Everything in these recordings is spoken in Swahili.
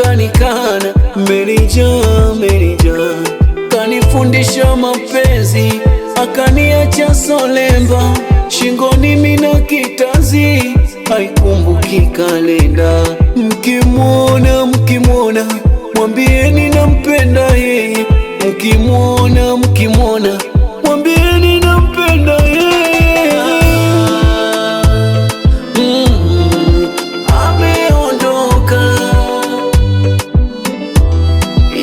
kanikana, Merija kanifundisha mapenzi, akaniacha solemba, shingoni mina kitanzi, haikumbuki kalenda. Mkimwona mwambieni nampenda yeye, mkimwona mwambieni nampenda yeye. Ameondoka,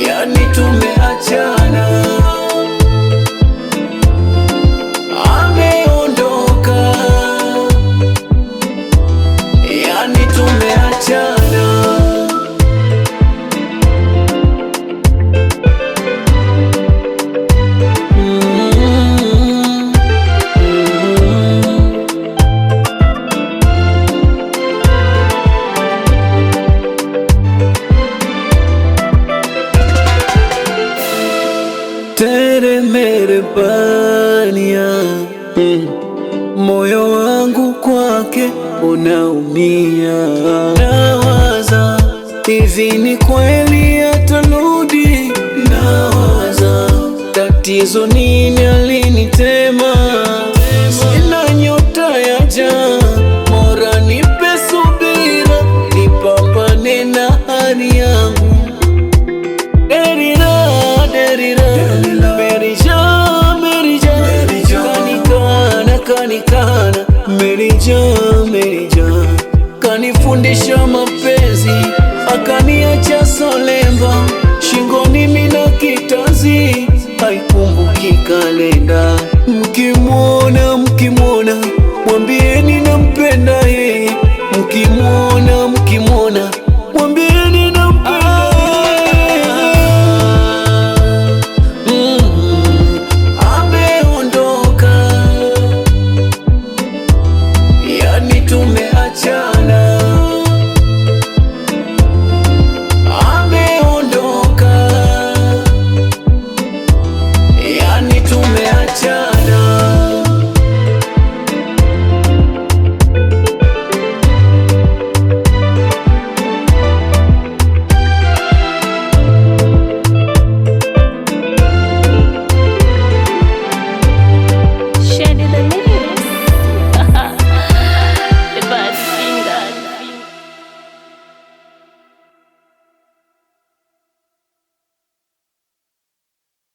yani tumeachana. Ameondoka, yani tumeachana. Tere mere pania, moyo wangu kwake unaumia. Nawaza hivi ni kweli atarudi, nawaza tatizo nini alinitema. Sina nyota ya jana, bora nipe subira, nipambane na hali yangu. Merija kanifundisha